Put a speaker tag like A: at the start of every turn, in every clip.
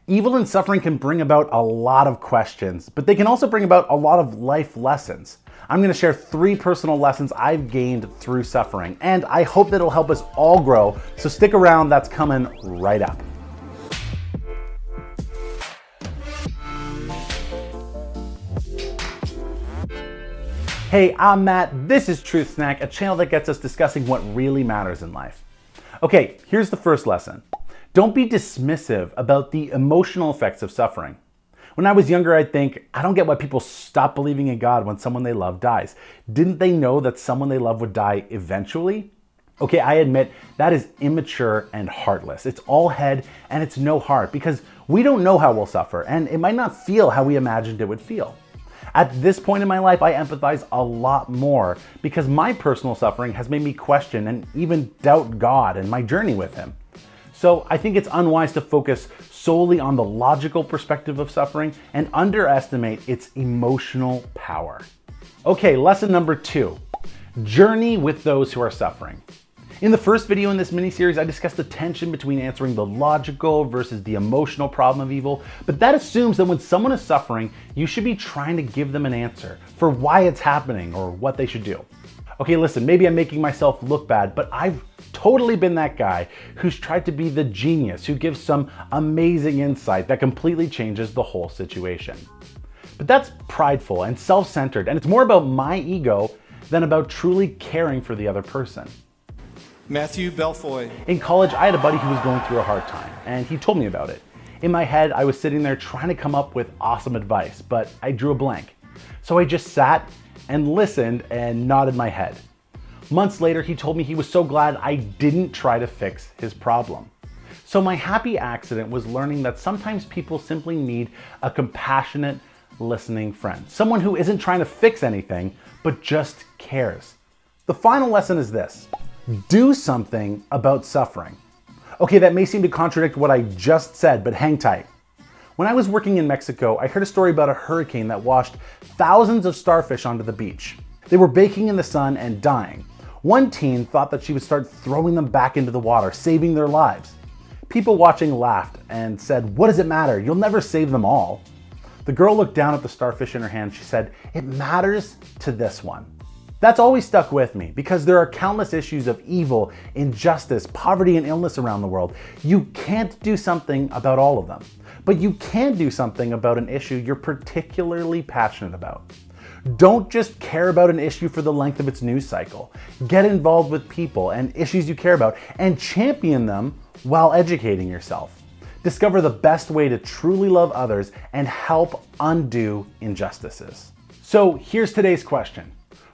A: Evil and suffering can bring about a lot of questions, but they can also bring about a lot of life lessons. I'm going to share 3 personal lessons I've gained through suffering, and I hope that it'll help us all grow, so stick around, that's coming right up. Hey, I'm Matt, this is Truth Snack, a channel that gets us discussing what really matters in life. Okay, here's the first lesson. Don't be dismissive about the emotional effects of suffering. When I was younger, I'd think, I don't get why people stop believing in God when someone they love dies. Didn't they know that someone they love would die eventually? Okay, I admit that is immature and heartless. It's all head and it's no heart because we don't know how we'll suffer and it might not feel how we imagined it would feel. At this point in my life, I empathize a lot more because my personal suffering has made me question and even doubt God and my journey with Him. So I think it's unwise to focus solely on the logical perspective of suffering and underestimate its emotional power. Okay, lesson number 2, journey with those who are suffering. In the first video in this mini-series, I discussed the tension between answering the logical versus the emotional problem of evil, but that assumes that when someone is suffering, you should be trying to give them an answer for why it's happening or what they should do. Okay, listen, maybe I'm making myself look bad, but I've totally been that guy who's tried to be the genius who gives some amazing insight that completely changes the whole situation. But that's prideful and self-centered, and it's more about my ego than about truly caring for the other person.
B: Matthew Belfoy.
A: In college, I had a buddy who was going through a hard time, and he told me about it. In my head, I was sitting there trying to come up with awesome advice, but I drew a blank. So I just sat and listened and nodded my head. Months later, he told me he was so glad I didn't try to fix his problem. So my happy accident was learning that sometimes people simply need a compassionate, listening friend. Someone who isn't trying to fix anything, but just cares. The final lesson is this: do something about suffering. Okay, that may seem to contradict what I just said, but hang tight. When I was working in Mexico, I heard a story about a hurricane that washed thousands of starfish onto the beach. They were baking in the sun and dying. One teen thought that she would start throwing them back into the water, saving their lives. People watching laughed and said, "What does it matter? You'll never save them all." The girl looked down at the starfish in her hand. She said, "It matters to this one." That's always stuck with me because there are countless issues of evil, injustice, poverty, and illness around the world. You can't do something about all of them, but you can do something about an issue you're particularly passionate about. Don't just care about an issue for the length of its news cycle. Get involved with people and issues you care about and champion them while educating yourself. Discover the best way to truly love others and help undo injustices. So here's today's question.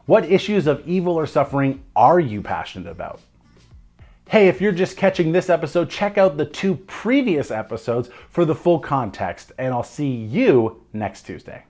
A: What issues of evil or suffering are you passionate about? Hey, if you're just catching this episode, check out the 2 previous episodes for the full context, and I'll see you next Tuesday.